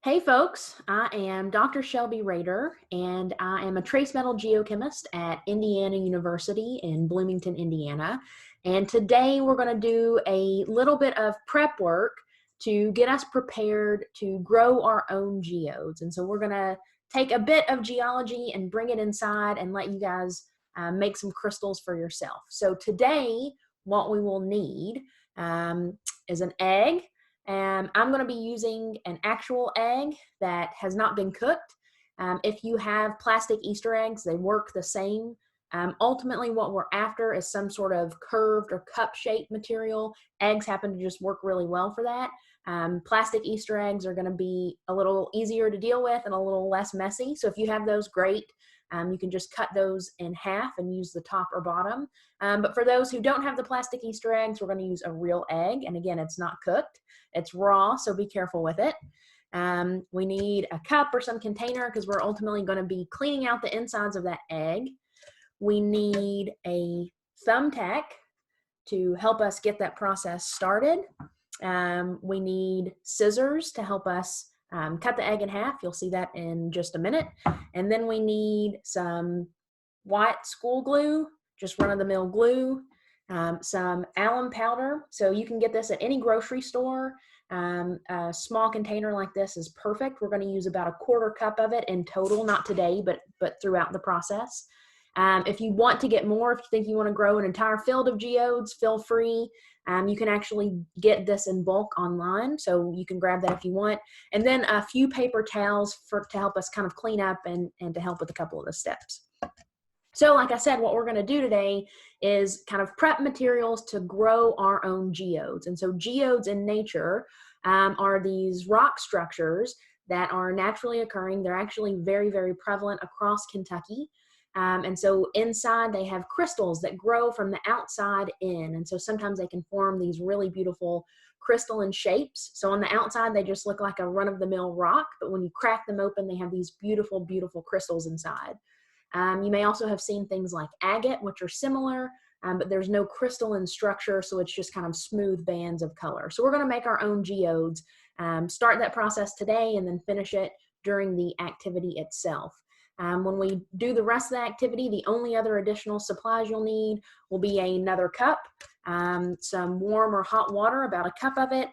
Hey folks, I am Dr. Shelby Rader, and I am a trace metal geochemist at Indiana University in Bloomington, Indiana. And today we're going to do a little bit of prep work to get us prepared to grow our own geodes. And so we're going to take a bit of geology and bring it inside and let you guys make some crystals for yourself. So today, what we will need is an egg. And I'm going to be using an actual egg that has not been cooked. If you have plastic Easter eggs, they work the same. Ultimately, what we're after is some sort of curved or cup-shaped material. Eggs happen to just work really well for that. Plastic Easter eggs are going to be a little easier to deal with and a little less messy. So if you have those, great. You can just cut those in half and use the top or bottom. But for those who don't have the plastic Easter eggs, we're going to use a real egg. And again, it's not cooked. It's raw, so be careful with it. We need a cup or some container because we're ultimately going to be cleaning out the insides of that egg. We need a thumbtack to help us get that process started. We need scissors to help us cut the egg in half. You'll see that in just a minute. And then we need some white school glue, just run-of-the-mill glue, some alum powder. So you can get this at any grocery store. A small container like this is perfect. We're going to use about a 1/4 cup of it in total, not today, but throughout the process. If you want to get more, if you think you want to grow an entire field of geodes, feel free. You can actually get this in bulk online, so you can grab that if you want. And then a few paper towels to help us kind of clean up and to help with a couple of the steps. So like I said, what we're going to do today is kind of prep materials to grow our own geodes. And so geodes in nature are these rock structures that are naturally occurring. They're actually very, very prevalent across Kentucky. And so inside they have crystals that grow from the outside in. And so sometimes they can form these really beautiful crystalline shapes. So on the outside, they just look like a run-of-the-mill rock, but when you crack them open, they have these beautiful, beautiful crystals inside. You may also have seen things like agate, which are similar, but there's no crystalline structure, so it's just kind of smooth bands of color. So we're going to make our own geodes, start that process today, and then finish it during the activity itself. When we do the rest of the activity, the only other additional supplies you'll need will be another cup, some warm or hot water, about a cup of it,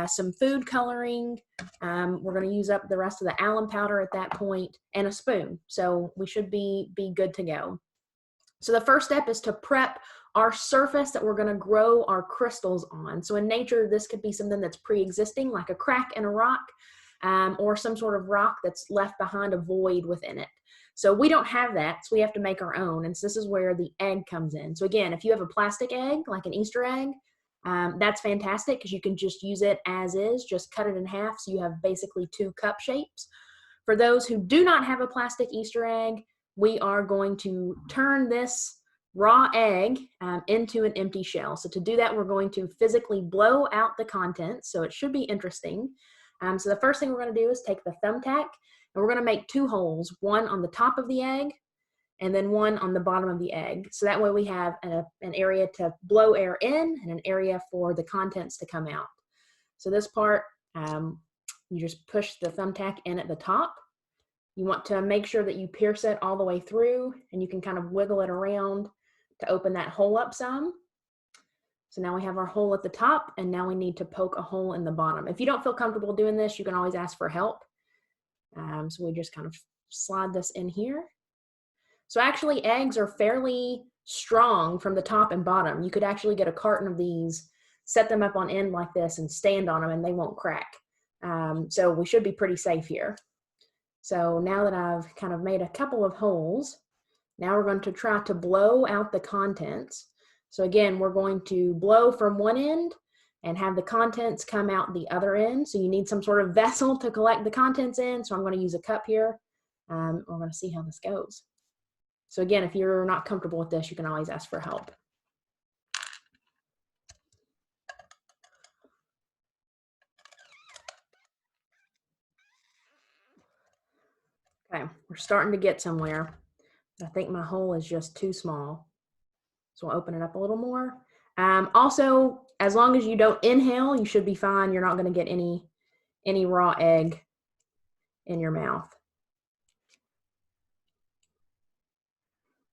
some food coloring. We're going to use up the rest of the alum powder at that point, and a spoon. So we should be good to go. So the first step is to prep our surface that we're going to grow our crystals on. So in nature, this could be something that's pre-existing, like a crack in a rock, or some sort of rock that's left behind a void within it. So we don't have that, so we have to make our own. And so this is where the egg comes in. So again, if you have a plastic egg, like an Easter egg, that's fantastic because you can just use it as is, just cut it in half so you have basically 2 cup shapes. For those who do not have a plastic Easter egg, we are going to turn this raw egg into an empty shell. So to do that, we're going to physically blow out the contents, so it should be interesting. So the first thing we're going to do is take the thumbtack, and we're going to make 2 holes, one on the top of the egg and then one on the bottom of the egg. So that way we have an area to blow air in and an area for the contents to come out. So this part, you just push the thumbtack in at the top. You want to make sure that you pierce it all the way through, and you can kind of wiggle it around to open that hole up some. So now we have our hole at the top, and now we need to poke a hole in the bottom. If you don't feel comfortable doing this, you can always ask for help. So we just kind of slide this in here. So actually eggs are fairly strong from the top and bottom. You could actually get a carton of these, set them up on end like this and stand on them and they won't crack. So we should be pretty safe here. So now that I've kind of made a couple of holes, now we're going to try to blow out the contents. So again, we're going to blow from one end and have the contents come out the other end. So you need some sort of vessel to collect the contents in. So I'm going to use a cup here. We're going to see how this goes. So again, if you're not comfortable with this, you can always ask for help. Okay, we're starting to get somewhere. I think my hole is just too small. So we'll open it up a little more. Also, as long as you don't inhale, you should be fine. You're not going to get any raw egg in your mouth.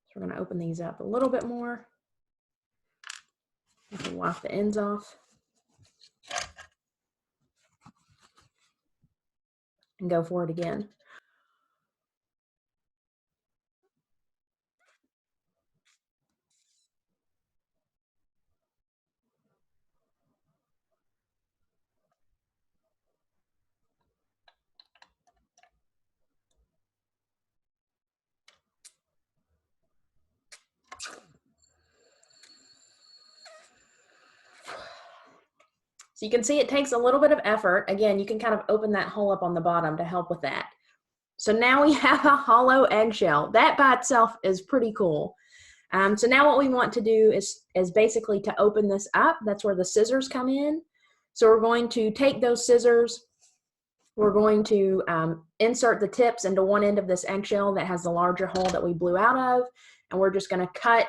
So we're going to open these up a little bit more. You can wipe the ends off. And go for it again. So you can see it takes a little bit of effort. Again, you can kind of open that hole up on the bottom to help with that. So now we have a hollow eggshell. That by itself is pretty cool. So now what we want to do is basically to open this up. That's where the scissors come in. So we're going to take those scissors. We're going to insert the tips into one end of this eggshell that has the larger hole that we blew out of. And we're just going to cut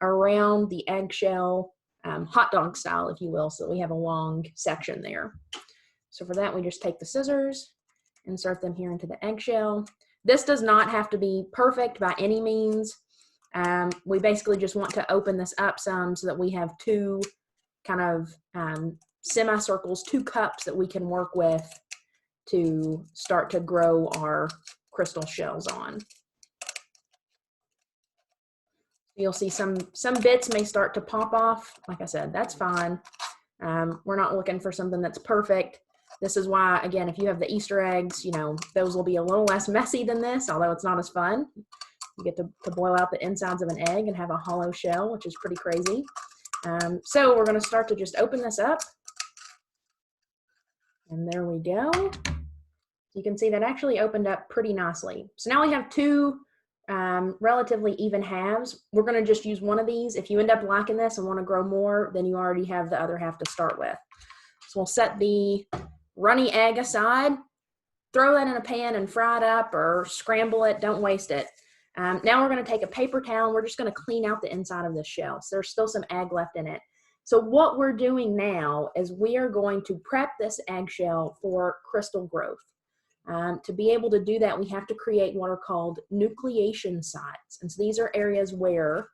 around the eggshell, hot dog style, if you will, so that we have a long section there. So for that, we just take the scissors, insert them here into the eggshell. This does not have to be perfect by any means. We basically just want to open this up some so that we have two kind of semicircles, two cups that we can work with to start to grow our crystal shells on. You'll see some bits may start to pop off. Like I said, that's fine. We're not looking for something that's perfect. This is why, again, if you have the Easter eggs, you know, those will be a little less messy than this, although it's not as fun. You get to blow out the insides of an egg and have a hollow shell, which is pretty crazy. So we're going to start to just open this up. And there we go. You can see that actually opened up pretty nicely. So now we have two relatively even halves. We're going to just use one of these. If you end up liking this and want to grow more, then you already have the other half to start with. So we'll set the runny egg aside, throw that in a pan and fry it up or scramble it. Don't waste it. Now we're going to take a paper towel and we're just going to clean out the inside of this shell. So there's still some egg left in it. So what we're doing now is we are going to prep this eggshell for crystal growth. To be able to do that, we have to create what are called nucleation sites. And so these are areas where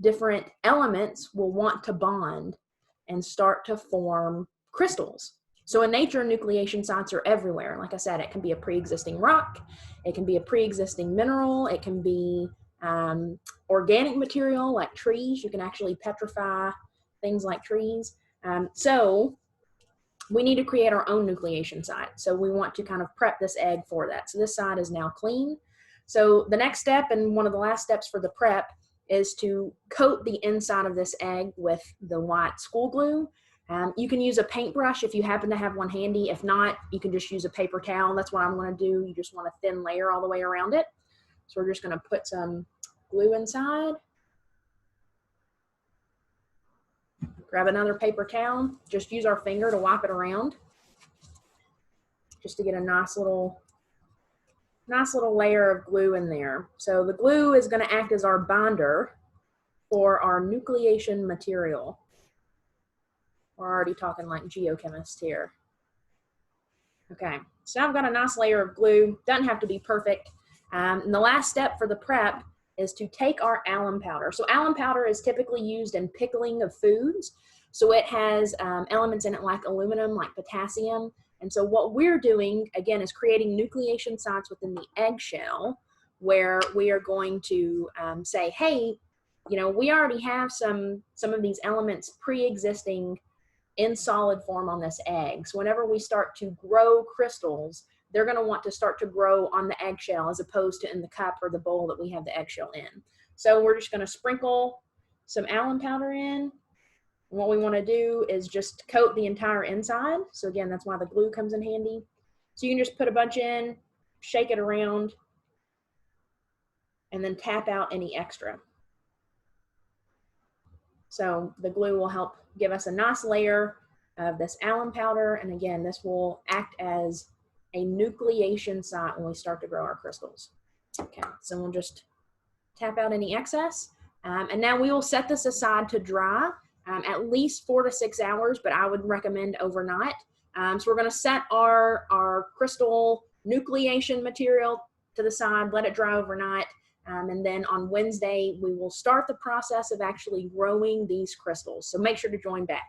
different elements will want to bond and start to form crystals. So in nature, nucleation sites are everywhere. Like I said, it can be a pre-existing rock, it can be a pre-existing mineral, it can be organic material like trees. You can actually petrify things like trees. So we need to create our own nucleation site. So we want to kind of prep this egg for that. So this side is now clean. So the next step, and one of the last steps for the prep, is to coat the inside of this egg with the white school glue. You can use a paintbrush if you happen to have one handy. If not, you can just use a paper towel. That's what I'm going to do. You just want a thin layer all the way around it. So we're just going to put some glue inside. Grab another paper towel. Just use our finger to wipe it around, just to get a nice little layer of glue in there. So the glue is going to act as our binder for our nucleation material. We're already talking like geochemists here. Okay, so I've got a nice layer of glue. Doesn't have to be perfect. And the last step for the prep is to take our alum powder. So alum powder is typically used in pickling of foods. So it has elements in it like aluminum, like potassium. And so what we're doing, again, is creating nucleation sites within the eggshell where we are going to say, hey, you know, we already have some of these elements pre-existing in solid form on this egg. So whenever we start to grow crystals, they're going to want to start to grow on the eggshell as opposed to in the cup or the bowl that we have the eggshell in. So we're just going to sprinkle some alum powder in. And what we want to do is just coat the entire inside. So again, that's why the glue comes in handy. So you can just put a bunch in, shake it around, and then tap out any extra. So the glue will help give us a nice layer of this alum powder. And again, this will act as a nucleation site when we start to grow our crystals. Okay, so we'll just tap out any excess. And now we will set this aside to dry at least 4 to 6 hours, but I would recommend overnight. So we're going to set our crystal nucleation material to the side, let it dry overnight. And then on Wednesday, we will start the process of actually growing these crystals. So make sure to join back.